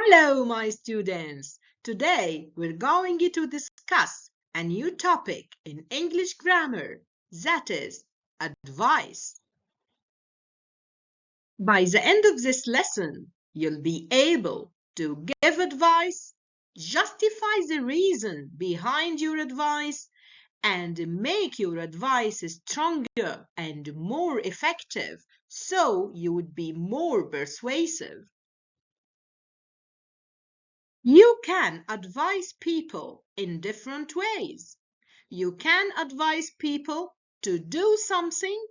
Hello, my students. Today we're going to discuss a new topic in English grammar, that is advice. By the end of this lesson, you'll be able to give advice, justify the reason behind your advice, and make your advice stronger and more effective so you would be more persuasive. You can advise people in different ways. You can advise people to do something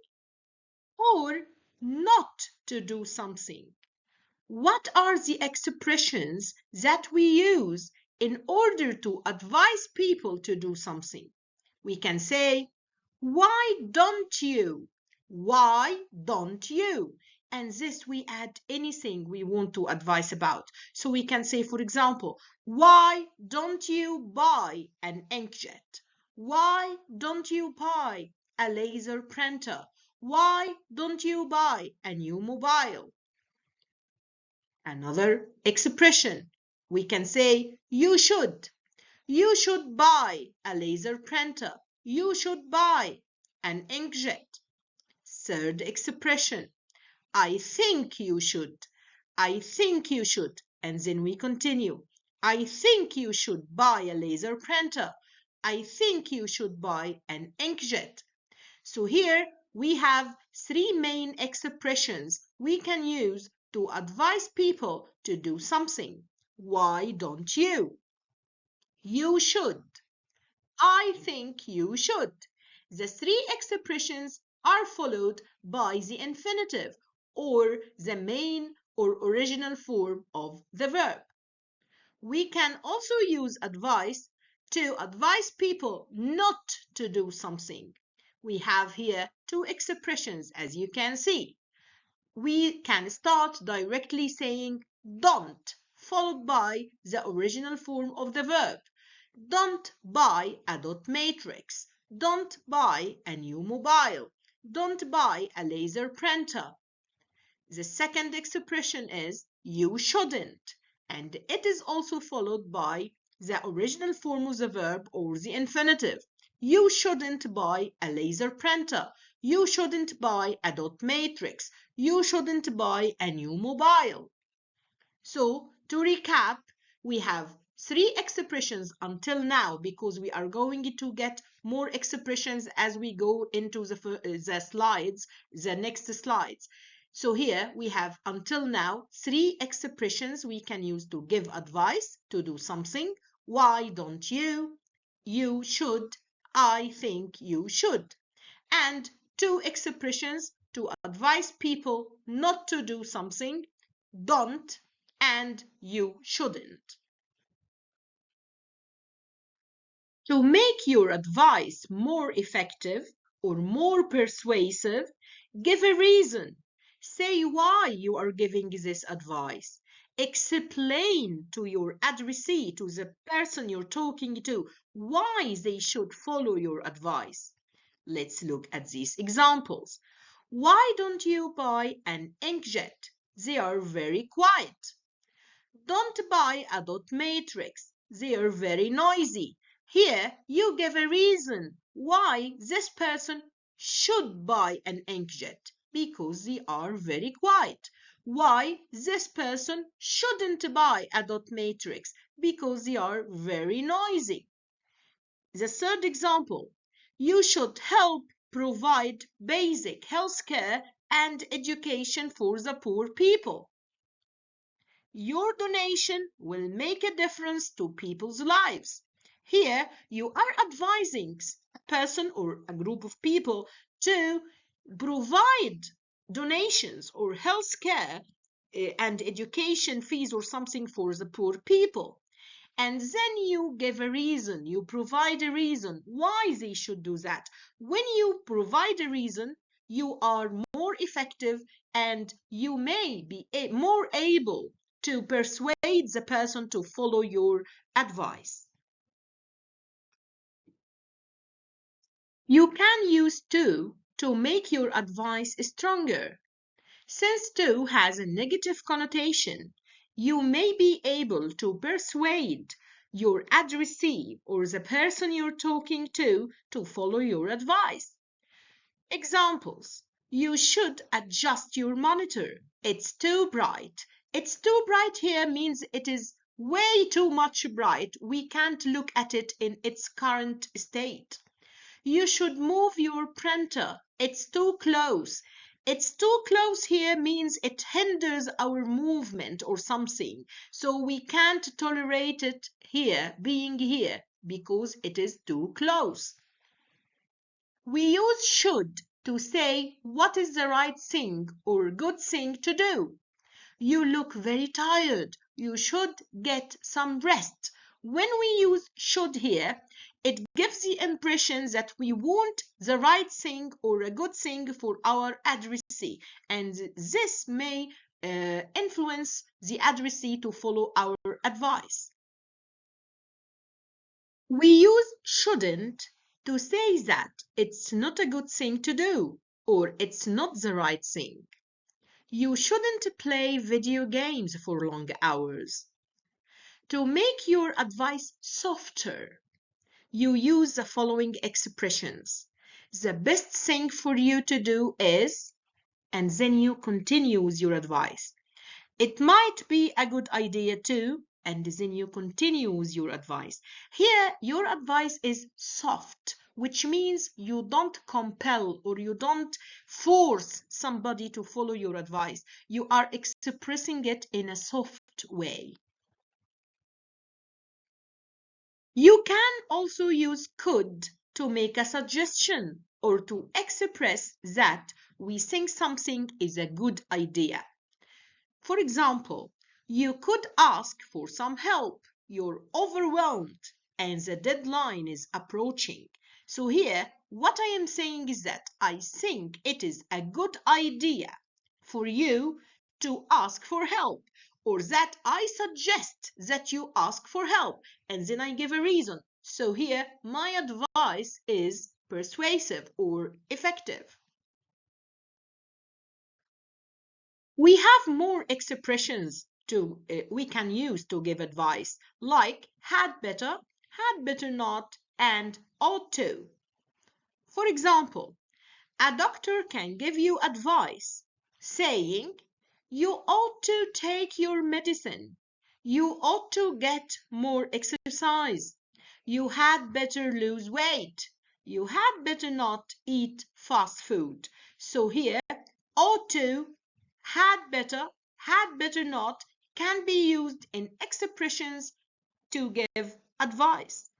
or not to do something. What are the expressions that we use in order to advise people to do something? We can say, why don't you? Why don't you? And this we add anything we want to advise about. So we can say, for example, why don't you buy an inkjet? Why don't you buy a laser printer? Why don't you buy a new mobile? Another expression, we can say, you should. You should buy a laser printer. You should buy an inkjet. Third expression, I think you should. I think you should. And then we continue. I think you should buy a laser printer. I think you should buy an inkjet. So here we have three main expressions we can use to advise people to do something. Why don't you? You should. I think you should. The three expressions are followed by the infinitive or the main or original form of the verb. We can also use advice to advise people not to do something. We have here two expressions, as you can see. We can start directly saying don't, followed by the original form of the verb. Don't buy a dot matrix. Don't buy a new mobile. Don't buy a laser printer. The second expression is you shouldn't, and it is also followed by the original form of the verb or the infinitive. You shouldn't buy a laser printer. You shouldn't buy a dot matrix. You shouldn't buy a new mobile. So, to recap, we have three expressions until now because we are going to get more expressions as we go into the slides, the next slides. So here we have until now three expressions we can use to give advice to do something. Why don't you? You should. I think you should. And two expressions to advise people not to do something. Don't and you shouldn't. To make your advice more effective or more persuasive, give a reason. Say why you are giving this advice. Explain to your addressee, to the person you're talking to, why they should follow your advice. Let's look at these examples. Why don't you buy an inkjet? They are very quiet. Don't buy a dot matrix. They are very noisy. Here you give a reason why this person should buy an inkjet because they are very quiet. Why this person shouldn't buy a dot matrix because they are very noisy. The third example, you should help provide basic health care and education for the poor people. Your donation will make a difference to people's lives. Here, you are advising a person or a group of people to provide donations or health care and education fees or something for the poor people. And then you give a reason, you provide a reason why they should do that. When you provide a reason, you are more effective and you may be more able to persuade the person to follow your advice. You can use to make your advice stronger. Since to has a negative connotation, You may be able to persuade your addressee or the person you're talking to follow your advice. Examples: you should adjust your monitor. It's too bright. It's too bright here means it is way too much bright. We can't look at it in its current state. You should move your printer. It's too close. It's too close here means it hinders our movement or something. So we can't tolerate it here, being here, because it is too close. We use should to say what is the right thing or good thing to do. You look very tired. You should get some rest. When we use should here, it gives the impression that we want the right thing or a good thing for our addressee, and this may influence the addressee to follow our advice. We use shouldn't to say that it's not a good thing to do or it's not the right thing. You shouldn't play video games for long hours. To make your advice softer, you use the following expressions. The best thing for you to do is, and then you continue with your advice. It might be a good idea too, and then you continue with your advice. Here, your advice is soft, which means you don't compel or you don't force somebody to follow your advice. You are expressing it in a soft way. You can also use could to make a suggestion or to express that we think something is a good idea. For example, you could ask for some help. You're overwhelmed and the deadline is approaching. So here, what I am saying is that I think it is a good idea for you to ask for help, or that I suggest that you ask for help, and then I give a reason. So here, my advice is persuasive or effective. We have more expressions we can use to give advice, like had better not, and ought to. For example, a doctor can give you advice saying, you ought to take your medicine, you ought to get more exercise, you had better lose weight, you had better not eat fast food. So here, ought to, had better not can be used in expressions to give advice.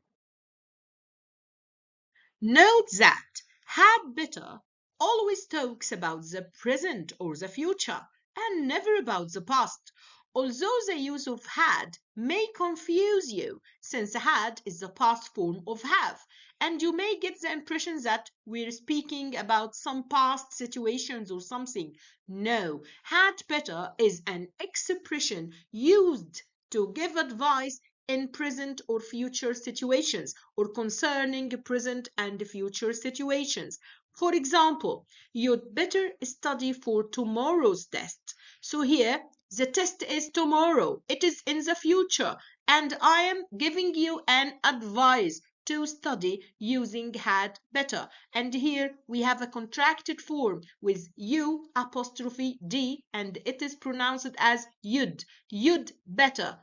Note that had better always talks about the present or the future and never about the past, although the use of had may confuse you since had is the past form of have, and you may get the impression that we're speaking about some past situations or something. No, had better is an expression used to give advice in present or future situations or concerning present and future situations. For example, you'd better study for tomorrow's test. So here, the test is tomorrow. It is in the future, and I am giving you an advice to study using had better. And here we have a contracted form with U apostrophe D, and it is pronounced as you'd. You'd better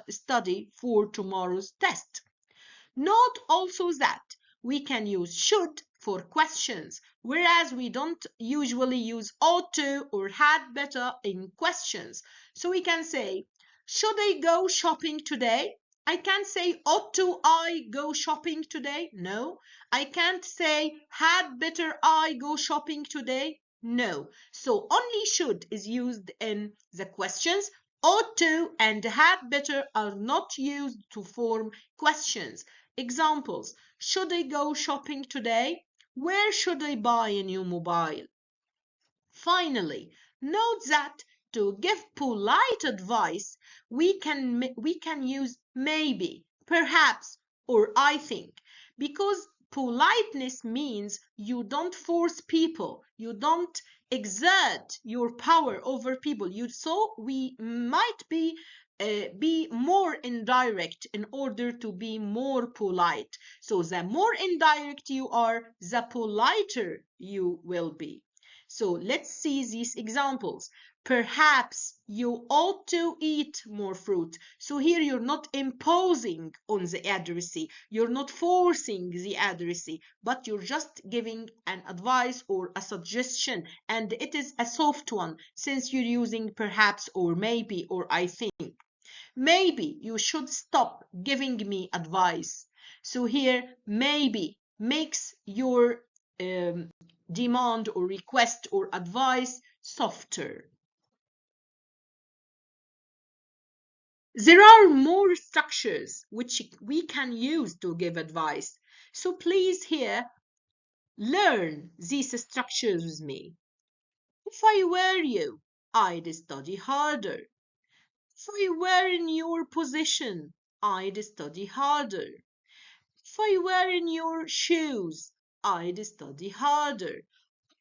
study for tomorrow's test. Note also that we can use should for questions, whereas we don't usually use ought to or had better in questions. So we can say, should I go shopping today? I can't say, ought to I go shopping today? No. I can't say, had better I go shopping today? No. So only should is used in the questions. Ought to and had better are not used to form questions. Examples: should I go shopping today? Where should I buy a new mobile? Finally, note that to give polite advice, we can use maybe, perhaps, or I think, because politeness means you don't force people, you don't exert your power over people. So we might be more indirect in order to be more polite. So the more indirect you are, the politer you will be. So let's see these examples. Perhaps you ought to eat more fruit. So here you're not imposing on the addressee, you're not forcing the addressee, but you're just giving an advice or a suggestion, and it is a soft one since you're using perhaps or maybe or I think. Maybe you should stop giving me advice. So here, maybe makes your demand or request or advice softer. There are more structures which we can use to give advice. So please here, learn these structures with me. If I were you, I'd study harder. If I were in your position, I'd study harder. If I were in your shoes, I'd study harder.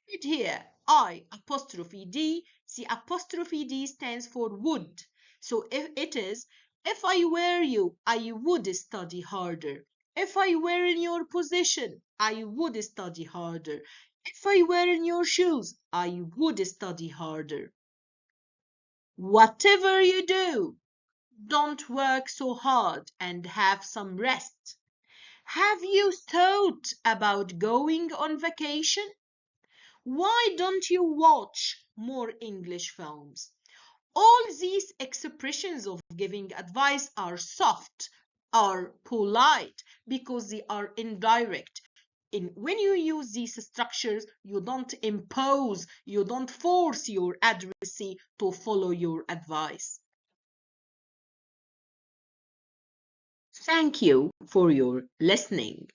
Right here, I apostrophe D, the apostrophe D stands for would. So if it is, if I were you, I would study harder. If I were in your position, I would study harder. If I were in your shoes, I would study harder. Whatever you do, don't work so hard and have some rest. Have you thought about going on vacation? Why don't you watch more English films? All these expressions of giving advice are soft, are polite, because they are indirect. When you use these structures, you don't impose, you don't force your addressee to follow your advice. Thank you for your listening.